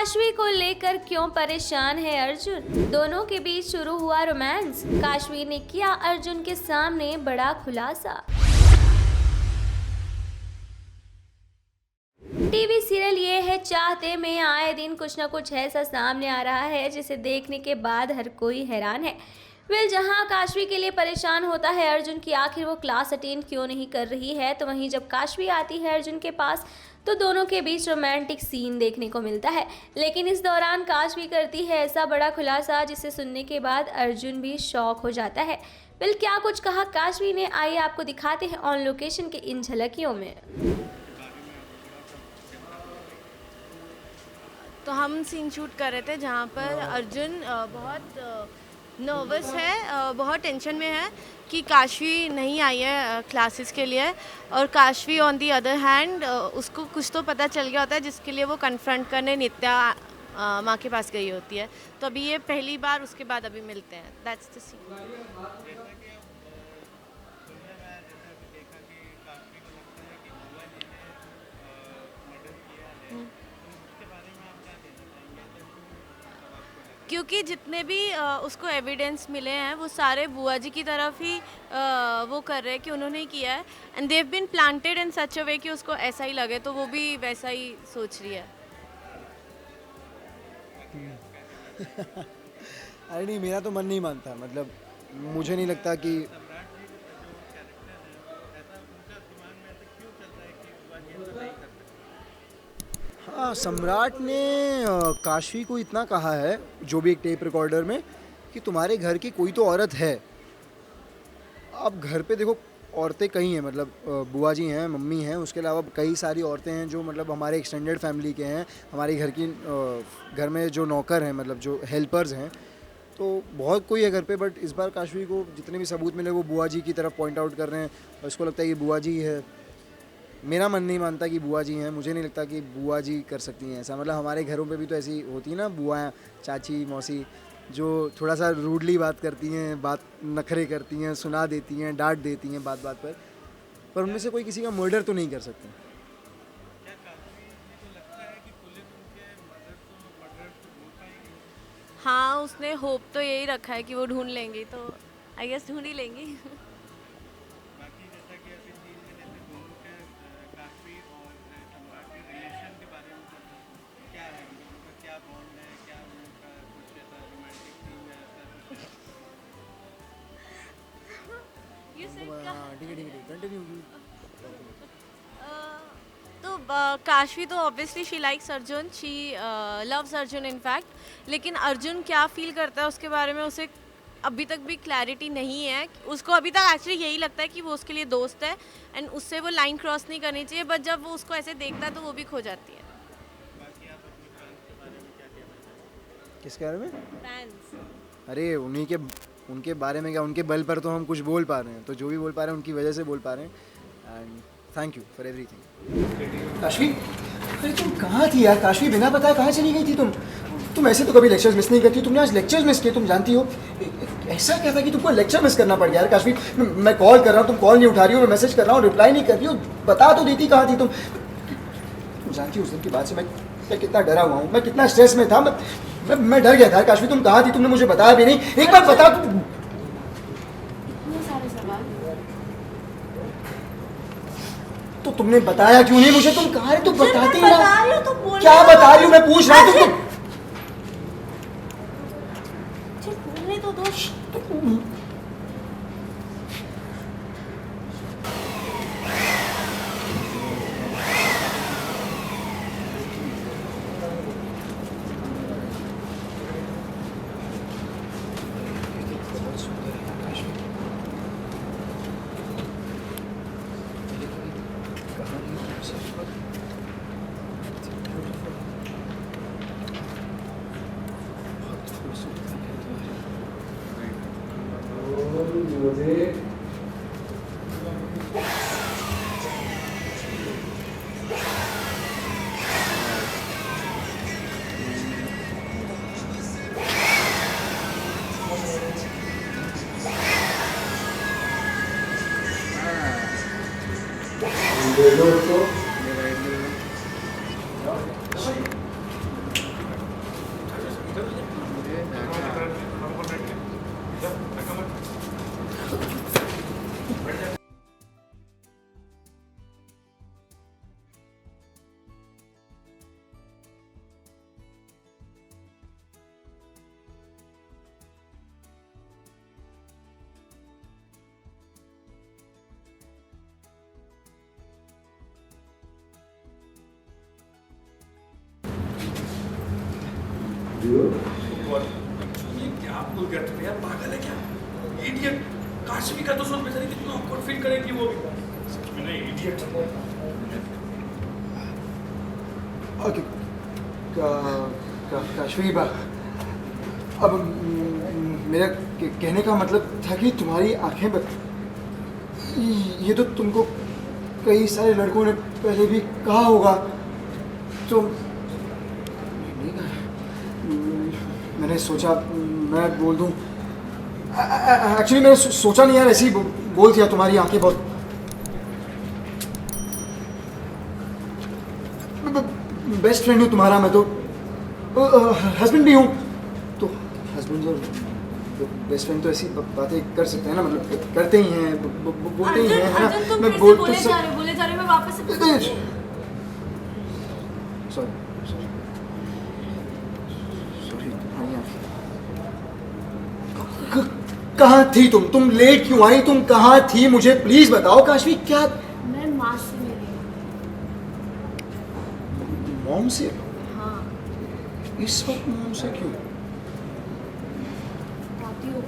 काशवी को लेकर क्यों परेशान है अर्जुन? दोनों के बीच शुरू हुआ रोमांस। काशवी ने किया अर्जुन के सामने बड़ा खुलासा। टीवी सीरियल ये है चाहते में आए दिन कुछ न कुछ ऐसा सामने आ रहा है जिसे देखने के बाद हर कोई हैरान है। जहां काशवी के लिए परेशान होता है अर्जुन की आखिर वो क्लास अटेंड क्यों नहीं कर रही है, तो वहीं जब काशवी आती है अर्जुन के पास तो दोनों के बीच रोमांटिक सीन देखने को मिलता है। लेकिन इस दौरान काशवी करती है ऐसा बड़ा खुलासा जिसे सुनने के बाद अर्जुन भी शॉक हो जाता है। क्या कुछ कहा काशवी ने, आइए आपको दिखाते हैं ऑन लोकेशन के इन झलकियों में। तो हम सीन शूट कर रहे थे जहाँ पर अर्जुन बहुत नर्वस है, बहुत टेंशन में है कि काशवी नहीं आई है क्लासेस के लिए, और Kashvi on the other hand उसको कुछ तो पता चल गया होता है जिसके लिए वो कन्फ्रंट करने नित्या माँ के पास गई होती है। तो अभी ये पहली बार, उसके बाद अभी मिलते हैं। That's the scene. क्योंकि जितने भी उसको एविडेंस मिले हैं वो सारे बुआ जी की तरफ ही वो कर रहे हैं कि उन्होंने ही किया है, and they've been planted in such a way कि उसको ऐसा ही लगे, तो वो भी वैसा ही सोच रही है। अरे नहीं, मेरा तो मन नहीं मानता। मतलब मुझे नहीं लगता कि हाँ, सम्राट ने काशवी को इतना कहा है, जो भी एक टेप रिकॉर्डर में, कि तुम्हारे घर की कोई तो औरत है। अब घर पे देखो औरतें कई हैं, मतलब बुआ जी हैं, मम्मी हैं, उसके अलावा कई सारी औरतें हैं जो मतलब हमारे एक्सटेंडेड फैमिली के हैं, हमारे घर में जो नौकर हैं, मतलब जो हेल्पर्स हैं, तो बहुत कोई है घर पे। बट इस बार काशवी को जितने भी सबूत मिले वो बुआ जी की तरफ पॉइंट आउट कर रहे हैं, और उसको लगता है कि बुआ जी है। मेरा मन नहीं मानता कि बुआ जी हैं, मुझे नहीं लगता कि बुआ जी कर सकती हैं ऐसा। मतलब हमारे घरों पे भी तो ऐसी होती है ना बुआ, चाची, मौसी, जो थोड़ा सा रूडली बात करती हैं, बात नखरे करती हैं, सुना देती हैं, डांट देती हैं बात बात पर उनमें से कोई किसी का मर्डर तो नहीं कर सकते। हाँ, उसने होप तो यही रखा है कि वो ढूंढ लेंगी, तो आई गेस ढूंढ ही लेंगी। तो काशवी तो obviously she likes Arjun, she loves Arjun in fact, लेकिन अर्जुन क्या फील करता है उसके बारे में उसे अभी तक भी क्लैरिटी नहीं है। उसको अभी तक एक्चुअली यही लगता है कि वो उसके लिए दोस्त है एंड उससे वो लाइन क्रॉस नहीं करनी चाहिए, बट जब वो उसको ऐसे देखता है तो वो भी खो जाती है। किसके बारे में? फैंस। अरे उनके बारे में क्या, उनके बल पर तो हम कुछ बोल पा रहे हैं, तो जो भी बोल पा रहे हैं उनकी वजह से बोल पा रहे हैं। And thank you for everything. Kashvi, अरे तुम कहाँ थी यार? काशवी, बिना बताए कहाँ चली गई थी तुम ऐसे तो कभी लेक्चर्स मिस नहीं करती, तुमने आज लेक्चर्स मिस किए, तुम जानती हो। ऐसा क्या था कि तुमको लेक्चर मिस करना पड़ गया यार? काशवी, मैं कॉल कर रहा हूँ, तुम कॉल नहीं उठा रही हो, मैं मैसेज कर रहा हूँ, रिप्लाई नहीं कर रही हो, बता तो देती कहाँ थी तुम जानती हो उस दिन के बाद से मैं कितना डरा हुआ हूँ, मैं कितना स्ट्रेस में था, मैं डर गया था। काशवी, तुम कहाँ थी? तुमने मुझे बताया भी नहीं, एक बार बता। तो तुमने बताया क्यों नहीं मुझे? तुम कहाँ है? तुम बताती ना। क्या बता रही हो? मैं पूछ रहा हूँ तुमको। बोलने तो दो। ये क्या बोल गया तुम यार, पागल है क्या? इडियट। काशवी का तो सोच बेचारी कितना ऑकवर्ड फील करेगी वो भी। सच में ना इडियट। ओके काशवी बा, अब मेरा कहने का मतलब था कि तुम्हारी आंखें ये तो तुमको कई सारे लड़कों ने पहले भी कहा होगा, तो नहीं कहा। मैंने सोचा मैं बोल दूं। एक्चुअली मैंने सोचा नहीं यार, ऐसे ही बोल दिया। तुम्हारी आंखें बहुत बेस्ट फ्रेंड हूँ तुम्हारा मैं, तो हस्बैंड भी हूँ, तो हस्बैंड और बेस्ट फ्रेंड तो ऐसी बातें कर सकते हैं ना, मतलब करते ही हैं, बोलते ही हैं, है ना। मैं बोले जा रहे मैं वापस से सॉरी कहाँ थी तुम लेट क्यों आई? तुम कहाँ थी मुझे प्लीज बताओ काशवी। क्या? मैं माँ से मिली। मॉम से? हाँ। इस वक्त मॉम से क्यों? आती हो।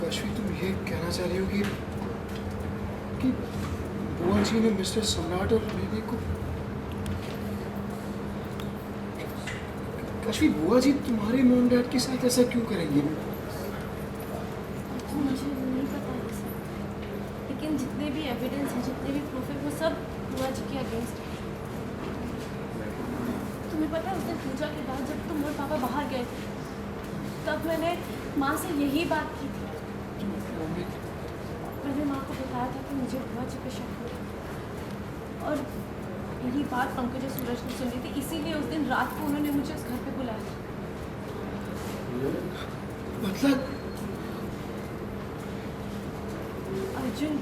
काशवी तुम ये कहना चाह रही हो कि बुआ जी ने मिस्टर सम्राट और बेबी को? काशवी बुआ जी तुम्हारे मॉम डैड के साथ ऐसा क्यों करेंगे? मुझे नहीं पता ये सब, लेकिन जितने भी एविडेंस हैं, जितने भी प्रूफ है, वो सब बुआ जी के अगेंस्ट है। तुम्हें पता है उस दिन पूजा के बाद जब तुम और पापा बाहर गए थे, तब मैंने माँ से यही बात की थी। मैंने माँ को बताया था कि मुझे बुआ जी पे शक हो, और यही बात पंकज और सूरज ने सुनी थी, इसीलिए उस दिन रात को उन्होंने मुझे उस घर पे बुलाया था। मतलब अर्जुन,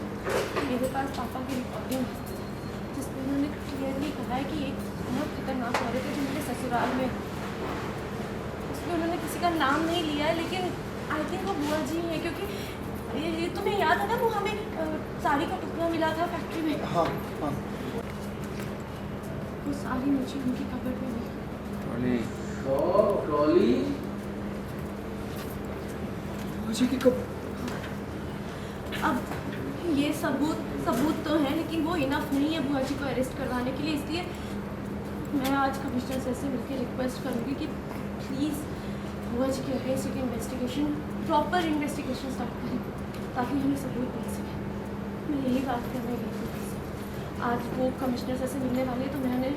मेरे पास पापा की रिकॉर्डिंग है जिसमें उन्होंने क्लियरली कहा है कि एक बहुत खतरनाक औरत है जो मेरे ससुराल में है। उसमें उन्होंने किसी का नाम नहीं लिया है, लेकिन आई थिंक वो बुआ जी है, क्योंकि ये तुम्हें याद है ना, वो हमें साड़ी का टुकड़ा मिला था फैक्ट्री में। हाँ हाँ। वो साड़ी मुझे उनकी कबर्ड में मिली। बुआ जी की कब? अब ये सबूत तो है, लेकिन वो इनफ नहीं है बुआ जी को अरेस्ट करवाने के लिए, इसलिए मैं आज कमिश्नर सर से मिलकर रिक्वेस्ट करूँगी कि प्लीज़ बुआ जी के अगेंस्ट एक इन्वेस्टिगेशन, प्रॉपर इन्वेस्टिगेशन स्टार्ट करें, ताकि हमें सबूत मिल सके। मैं यही बात करने गई थी। आज वो कमिश्नर सर से मिलने वाले, तो मैंने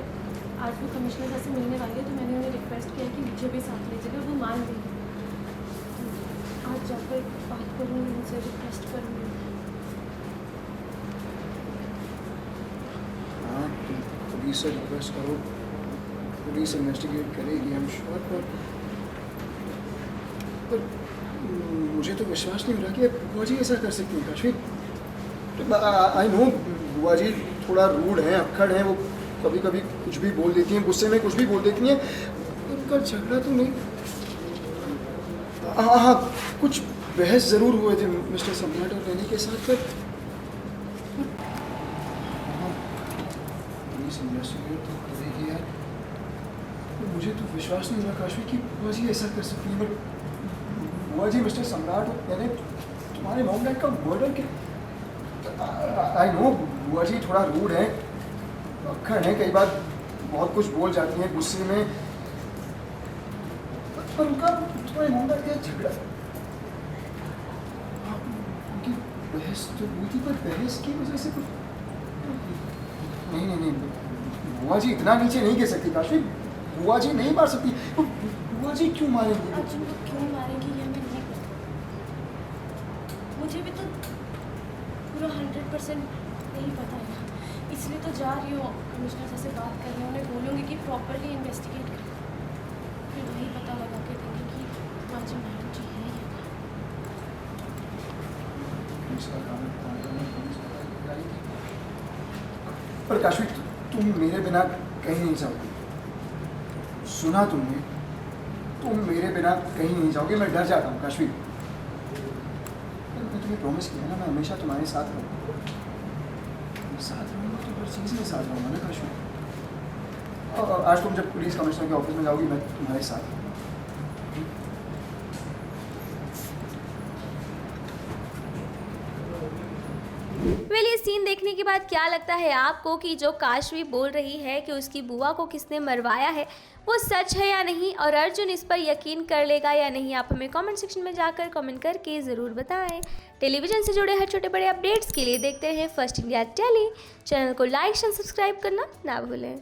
उन्हें रिक्वेस्ट किया कि मुझे भी साथ ले चले, वो मान गई। आज जाकर बात करूँगी उनसे, रिक्वेस्ट करूँगी। हाँ, तुम पुलिस से रिक्वेस्ट करो, पुलिस इन्वेस्टिगेट करेगी, हम श्योर। पर मुझे तो विश्वास नहीं हो रहा कि बुआ जी ऐसा कर सकती हैं काशवी। आई नो बुआ जी थोड़ा रूड हैं, अक्खड़ हैं, वो कभी कभी कुछ भी बोल देती हैं, गुस्से में कुछ भी बोल देती हैं। उनका झगड़ा तो नहीं, हाँ कुछ बहस ज़रूर हुए थे मिस्टर सम्राट और रैनी के साथ। पर पुलिस इन्वेस्टिगेट तो करेगी यार। मुझे तो विश्वास नहीं हो रहा काशवी कि बुआ जी ऐसा कर सकती है। बुआ जी मिस्टर सम्राट और मैंने तुम्हारे मॉम डैड का मर्डर के, आई नो बुआ जी थोड़ा रूड है, अक्खड़ है, कई बार बहुत कुछ बोल जाती हैं गुस्से में, पर उनका तुम्हारे मॉम डैड का झगड़ा, उनकी बहस तो हुई थी, पर बहस की वजह से कुछ नहीं, बुआ जी इतना नीचे नहीं गिर सकती काशवी। बुआ जी नहीं मार सकती। बुआ जी क्यों मारेंगी? अर्जुन को क्यों मारेंगी ये मैं नहीं पता। वो मुझे भी तो पूरा 100% नहीं पता है ना, इसलिए तो जा रही हूँ कमिश्नर सर से बात करने, उन्हें बोलूँगी कि प्रॉपरली इन्वेस्टिगेट करें, फिर वही पता लगा के देंगे कि माजी मैडम जी है या नहीं। पर काशवी तुम मेरे बिना कहीं नहीं जाओगी, सुना तुमने, तुम मेरे बिना कहीं नहीं जाओगे, मैं डर जाता हूँ काशवी। मैं तुम्हें प्रॉमिस किया ना, मैं हमेशा तुम्हारे साथ रहूँगा, साथ रहूँगा तो हर चीज़ में साथ रहूँगा ना काशवी। आज तुम जब पुलिस कमिश्नर के ऑफिस में जाओगी मैं तुम्हारे साथ रहूँगा। वेल ये सीन देखने के बाद क्या लगता है आपको कि जो काशवी बोल रही है कि उसकी बुआ को किसने मरवाया है वो सच है या नहीं, और अर्जुन इस पर यकीन कर लेगा या नहीं, आप हमें कमेंट सेक्शन में जाकर कमेंट करके ज़रूर बताएं। टेलीविज़न से जुड़े हर छोटे बड़े अपडेट्स के लिए देखते हैं फर्स्ट इंडिया टेली। चैनल को लाइक एंड सब्सक्राइब करना ना भूलें।